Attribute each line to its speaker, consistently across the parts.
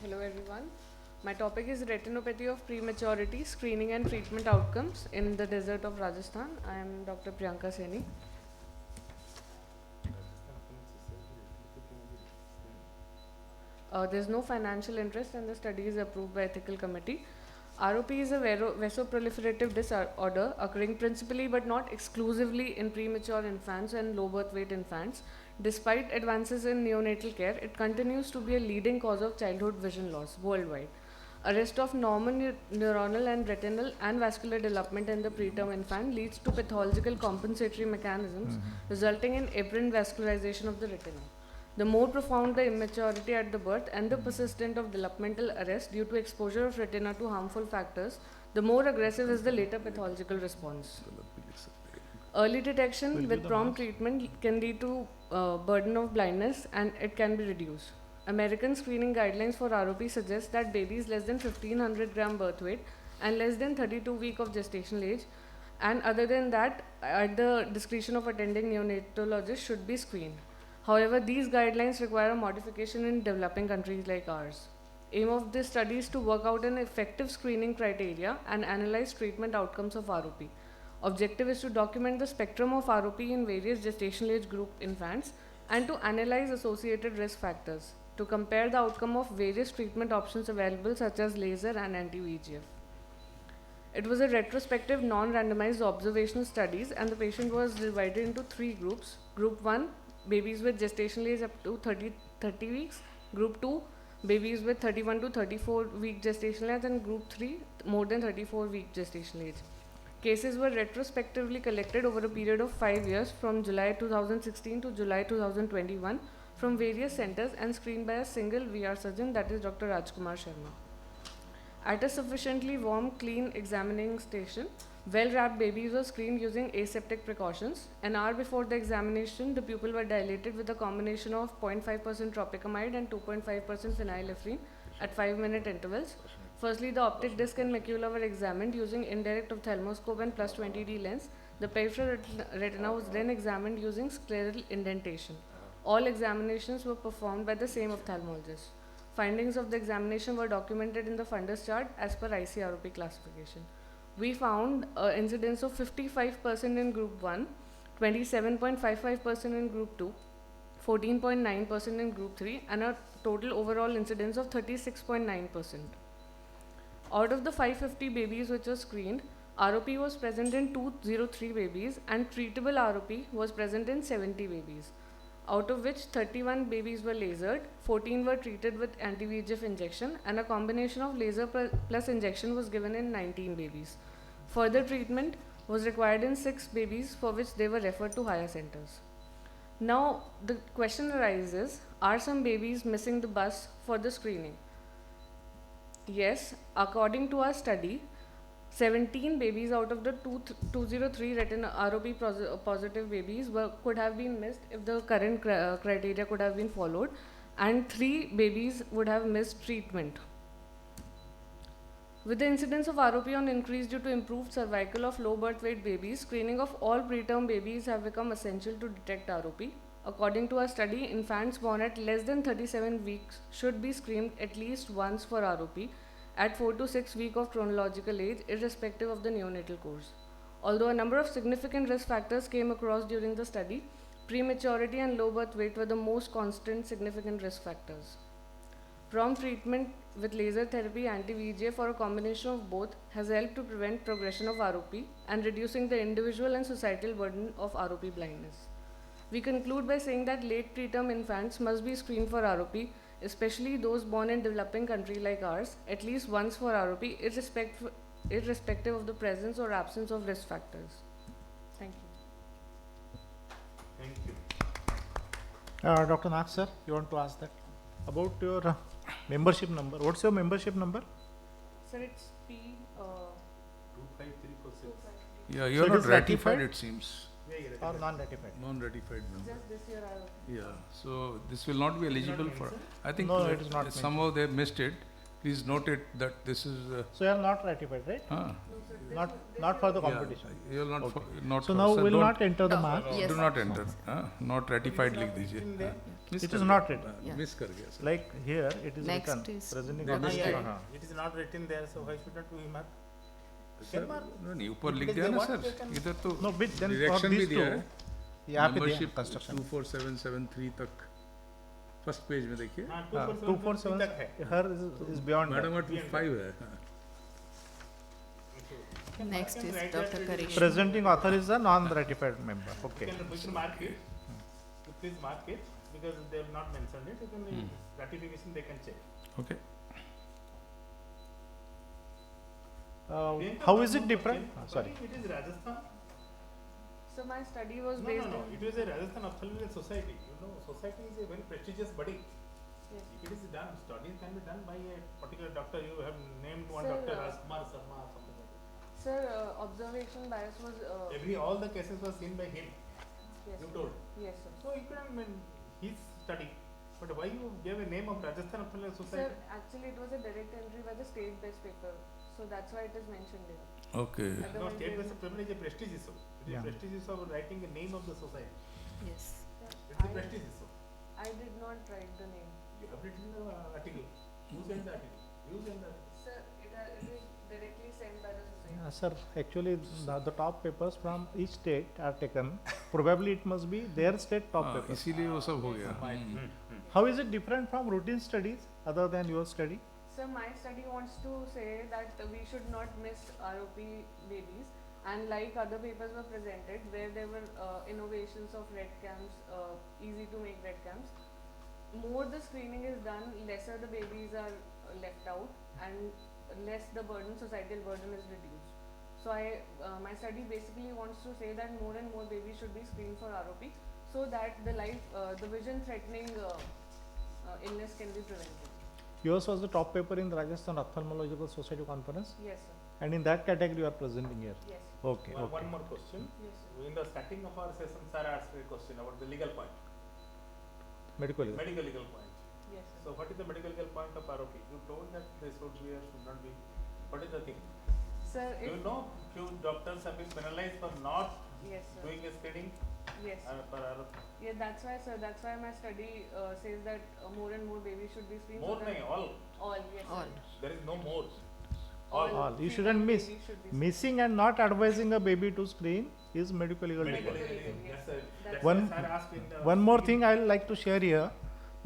Speaker 1: Hello everyone. My topic is retinopathy of prematurity, screening and treatment outcomes in the desert of Rajasthan. I am Dr. Priyanka Seni. There's no financial interest and the study is approved by ethical committee. ROP is a vasoproliferative disorder occurring principally but not exclusively in premature infants and low birth weight infants. Despite advances in neonatal care, it continues to be a leading cause of childhood vision loss worldwide. Arrest of normal neuronal and retinal and vascular development in the preterm infant leads to pathological compensatory mechanisms resulting in aberrant vascularization of the retina. The more profound the immaturity at the birth and the persistent of developmental arrest due to exposure of retina to harmful factors, the more aggressive is the later pathological response. Early detection with prompt treatment can lead to burden of blindness and it can be reduced. American screening guidelines for ROP suggest that babies less than 1500 gram birth weight and less than 32 week of gestational age and other than that at the discretion of attending neonatologist should be screened. However, these guidelines require a modification in developing countries like ours. Aim of this study is to work out an effective screening criteria and analyze treatment outcomes of ROP. Objective is to document the spectrum of ROP in various gestational age group infants and to analyze associated risk factors, to compare the outcome of various treatment options available such as laser and anti-VEGF. It was a retrospective non-randomized observational studies and the patient was divided into 3 groups. Group 1, babies with gestational age up to 30 weeks. Group 2, babies with 31 to 34 week gestational age, and Group 3, more than 34 week gestational age. Cases were retrospectively collected over a period of 5 years from July 2016 to July 2021 from various centers and screened by a single VR surgeon, that is Dr. Rajkumar Sharma. At a sufficiently warm, clean examining station, well-wrapped babies were screened using aseptic precautions. An hour before the examination, the pupil were dilated with a combination of 0.5% tropicamide and 2.5% phenylephrine at 5-minute intervals. Firstly, the optic disc and macula were examined using indirect ophthalmoscope and plus 20D lens. The peripheral retina was then examined using scleral indentation. All examinations were performed by the same ophthalmologist. Findings of the examination were documented in the fundus chart as per ICROP classification. We found an incidence of 55% in group 1, 27.55% in group 2, 14.9% in group 3 and a total overall incidence of 36.9%. Out of the 550 babies which were screened, ROP was present in 203 babies and treatable ROP was present in 70 babies. Out of which 31 babies were lasered, 14 were treated with anti-VEGF injection and a combination of laser plus injection was given in 19 babies. Further treatment was required in 6 babies for which they were referred to higher centers. Now the question arises, are some babies missing the bus for the screening? Yes, according to our study, 17 babies out of the 203 retina ROP positive babies could have been missed if the current criteria could have been followed, and 3 babies would have missed treatment. With the incidence of ROP on increase due to improved survival of low birth weight babies, screening of all preterm babies have become essential to detect ROP. According to our study, infants born at less than 37 weeks should be screened at least once for ROP at 4 to 6 weeks of chronological age, irrespective of the neonatal course. Although a number of significant risk factors came across during the study, prematurity and low birth weight were the most constant significant risk factors. Prompt treatment with laser therapy, anti-VEGF or a combination of both has helped to prevent progression of ROP and reducing the individual and societal burden of ROP blindness. We conclude by saying that late preterm infants must be screened for ROP, especially those born in developing country like ours, at least once for ROP, irrespective of the presence or absence of risk factors. Thank you.
Speaker 2: Thank you. Dr. Nath sir, you want to ask that? About your membership number. What's your membership number?
Speaker 1: Sir, it's P.
Speaker 2: 25346.
Speaker 3: Yeah, you're
Speaker 2: So
Speaker 3: not ratified, it seems.
Speaker 2: Or non-ratified?
Speaker 3: Non-ratified member.
Speaker 1: Just this year I
Speaker 3: Yeah, so this will not be eligible for. I think
Speaker 2: No, it is not
Speaker 3: somehow they missed it. please note it that this is,
Speaker 2: So you are not ratified, right? Not for the competition.
Speaker 3: you will not,
Speaker 2: Okay.
Speaker 3: not.
Speaker 2: So
Speaker 3: for-
Speaker 2: now
Speaker 3: sir,
Speaker 2: we'll
Speaker 3: don't-
Speaker 2: not enter the mark.
Speaker 4: Yes.
Speaker 3: Do not enter, not ratified लिख दीजिए. Miss
Speaker 2: It
Speaker 3: कर
Speaker 2: is
Speaker 3: गया.
Speaker 2: not written.
Speaker 4: Yeah.
Speaker 3: Miss कर गया sir.
Speaker 2: Like here, it is
Speaker 4: Next
Speaker 2: written.
Speaker 4: is
Speaker 2: Presenting
Speaker 3: Dr.
Speaker 2: author-
Speaker 3: Study.
Speaker 2: It is not written there, so why should not we mark?
Speaker 3: Sir, नहीं ऊपर लिख
Speaker 2: Because
Speaker 3: दिया
Speaker 2: they
Speaker 3: ना
Speaker 2: want
Speaker 3: sir.
Speaker 2: they can-
Speaker 3: इधर तो
Speaker 2: No, but then for
Speaker 3: direction भी
Speaker 2: these
Speaker 3: दिया
Speaker 2: two,
Speaker 3: है.
Speaker 2: यहाँ पे दिया
Speaker 3: Membership
Speaker 2: construction.
Speaker 3: 24773 तक. First page में देखिए.
Speaker 2: 247 तक है. Her is beyond that.
Speaker 3: Madam 25 है.
Speaker 4: Next is Dr. Karish.
Speaker 2: Presenting author is a non-ratified member. Okay.
Speaker 5: We can mark it. Please mark it because they have not mentioned it. You can ratification they can check.
Speaker 3: Okay.
Speaker 2: How is it different? Sorry.
Speaker 5: It is Rajasthan.
Speaker 1: So my study was
Speaker 5: No,
Speaker 1: based
Speaker 5: no, no.
Speaker 1: on.
Speaker 5: It was a Rajasthan Ophthalmological Society. You know, society is a very prestigious body.
Speaker 1: Yes.
Speaker 5: If it is done, studies can be done by a particular doctor. You have named one
Speaker 1: Sir,
Speaker 5: doctor, Rajkumar Sharma or something like that.
Speaker 1: Sir, observation bias was.
Speaker 5: All the cases were seen by him.
Speaker 1: Yes,
Speaker 5: You
Speaker 1: sir.
Speaker 5: told.
Speaker 1: Yes, sir.
Speaker 5: So you couldn't mean his study. But why you gave a name of Rajasthan Ophthalmological
Speaker 1: Sir,
Speaker 5: Society?
Speaker 1: actually it was a direct entry by the state best paper, so that's why it is mentioned here.
Speaker 3: Okay.
Speaker 5: No,
Speaker 1: Otherwise
Speaker 5: state
Speaker 1: there
Speaker 5: based
Speaker 1: is-
Speaker 5: paper is a prestigious. It is
Speaker 2: Yeah.
Speaker 5: prestigious of writing the name of the society.
Speaker 4: Yes.
Speaker 1: Sir,
Speaker 5: It's a
Speaker 1: I-
Speaker 5: prestigious.
Speaker 1: I did not write the name.
Speaker 5: You have written the article. Who sent the article? You sent the article.
Speaker 1: Sir, it is directly sent by the society.
Speaker 2: Sir, actually the top papers from each state are taken. Probably it must be their state top
Speaker 3: हाँ,
Speaker 2: papers.
Speaker 3: इसीलिए वो सब हो गया.
Speaker 2: How is it different from routine studies other than your study?
Speaker 1: So my study wants to say that we should not miss ROP babies, and like other papers were presented where there were innovations of red cams, easy to make red cams. More the screening is done, lesser the babies are left out, and less the burden, societal burden is reduced. So my study basically wants to say that more and more babies should be screened for ROP, so that the vision-threatening illness can be prevented.
Speaker 2: Yours was the top paper in the Rajasthan Ophthalmological Society conference,
Speaker 1: Yes, sir.
Speaker 2: and in that category you are presenting here.
Speaker 1: Yes.
Speaker 2: Okay.
Speaker 5: One,
Speaker 2: Okay.
Speaker 5: one more question.
Speaker 1: Yes, sir.
Speaker 5: In the starting of our session, sir asked a question about the legal point,
Speaker 2: Medical.
Speaker 5: medical legal point.
Speaker 1: Yes, sir.
Speaker 5: So what is the medical legal point of ROP? You told that they should be or should not be. What is the thing?
Speaker 1: Sir,
Speaker 5: Do you know few doctors have been penalized for not
Speaker 1: yes, sir.
Speaker 5: doing a screening
Speaker 1: Yes.
Speaker 5: for ROP?
Speaker 1: Yeah, that's why, sir. That's why my study says that more and more babies should be screened.
Speaker 5: More
Speaker 1: so that
Speaker 5: nahi, all.
Speaker 1: all, yes,
Speaker 4: All.
Speaker 1: sir.
Speaker 5: There is no more.
Speaker 2: All. You
Speaker 1: female
Speaker 2: shouldn't miss.
Speaker 1: babies should be screened.
Speaker 2: Missing and not advising a baby to screen is medical legal
Speaker 5: Medical
Speaker 2: defect.
Speaker 5: legal,
Speaker 1: yes.
Speaker 5: yes, sir.
Speaker 1: That's
Speaker 2: One-
Speaker 5: Sir asked in the
Speaker 2: One more
Speaker 5: screening.
Speaker 2: thing I would like to share here,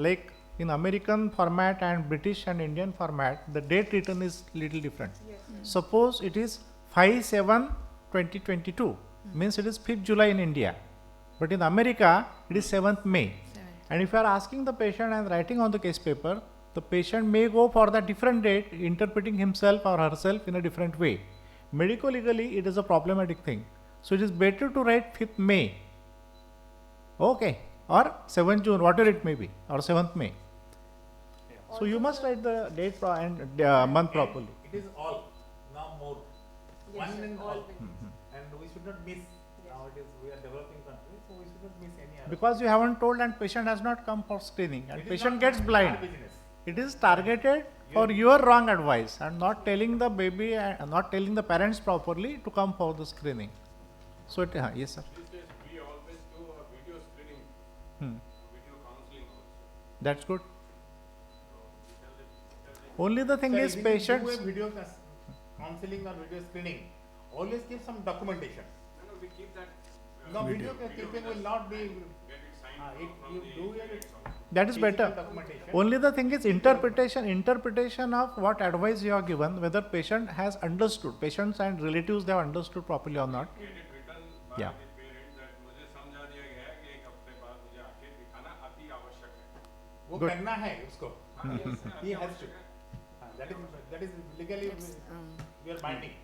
Speaker 2: like in American format and British and Indian format, the date written is little different.
Speaker 1: Yes, sir.
Speaker 2: Suppose it is 5/7/2022, means it is 5th July in India, but in America it is 7th May. And if you are asking the patient and writing on the case paper, the patient may go for the different date, interpreting himself or herself in a different way. Medico legally, it is a problematic thing. So it is better to write 5th May, okay, or 7th June, whatever it may be, or 7th May. So you
Speaker 1: Also,
Speaker 2: must
Speaker 1: sir-
Speaker 2: write the date and month properly.
Speaker 5: It is all, now more.
Speaker 1: Yes,
Speaker 5: One
Speaker 1: sir.
Speaker 5: and
Speaker 1: All
Speaker 5: all.
Speaker 1: babies.
Speaker 5: And we should not miss.
Speaker 1: Yes.
Speaker 5: Now it is, we are developing country, so we should not miss any other.
Speaker 2: Because you haven't told and patient has not come for screening and
Speaker 5: It is
Speaker 2: patient
Speaker 5: not
Speaker 2: gets
Speaker 5: our
Speaker 2: blind.
Speaker 5: business.
Speaker 2: It is targeted for your wrong advice and not telling the baby and not telling the parents properly to come for the screening. So it, yes sir.
Speaker 6: These days, we always do a video screening,
Speaker 2: Hmm.
Speaker 6: video counseling also.
Speaker 2: That's good.
Speaker 6: So we tell them,
Speaker 2: Only the thing
Speaker 5: Sir,
Speaker 2: is
Speaker 5: if you
Speaker 2: patients.
Speaker 5: do a video counseling or video screening, always give some documentation.
Speaker 6: no, we keep that.
Speaker 5: No, video keeping will not be,
Speaker 6: Get it signed
Speaker 5: if
Speaker 6: from
Speaker 5: you
Speaker 6: the
Speaker 5: do it,
Speaker 6: parents also.
Speaker 2: That is
Speaker 5: physical
Speaker 2: better.
Speaker 5: documentation.
Speaker 2: Only the thing is interpretation of what advice you are given, whether patient has understood, patients and relatives they have understood properly or not.
Speaker 6: Get it written by
Speaker 2: Yeah.
Speaker 6: the parents that मुझे समझा दिया गया है कि एक हफ्ते बाद मुझे आके दिखाना अति आवश्यक है.
Speaker 5: वो
Speaker 2: Good.
Speaker 5: करना है उसको.
Speaker 6: Yes, sir,
Speaker 5: He
Speaker 6: अति
Speaker 5: has to.
Speaker 6: आवश्यक है.
Speaker 5: That is legally
Speaker 4: It's,
Speaker 5: we are binding.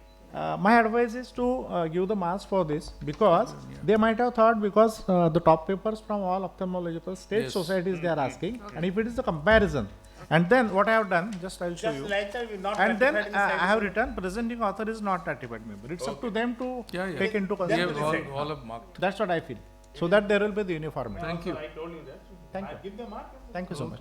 Speaker 2: My advice is to give the marks for this because they might have thought because the top papers from all ophthalmological state
Speaker 3: Yes.
Speaker 2: societies they are asking, and if it is the comparison, and then what I have done, just I will show
Speaker 5: Just
Speaker 2: you.
Speaker 5: like that, we not
Speaker 2: And then
Speaker 5: ratified in the
Speaker 2: I have
Speaker 5: side.
Speaker 2: written presenting author is not ratified member. It's up to them to
Speaker 3: Yeah, yeah.
Speaker 2: take into
Speaker 3: We have
Speaker 2: consideration.
Speaker 3: all have marked.
Speaker 2: That's what I feel. So that there will be the uniformity.
Speaker 3: Thank you.
Speaker 5: I told you that.
Speaker 2: Thank
Speaker 5: I
Speaker 2: you.
Speaker 5: give the mark.
Speaker 2: Thank you so much.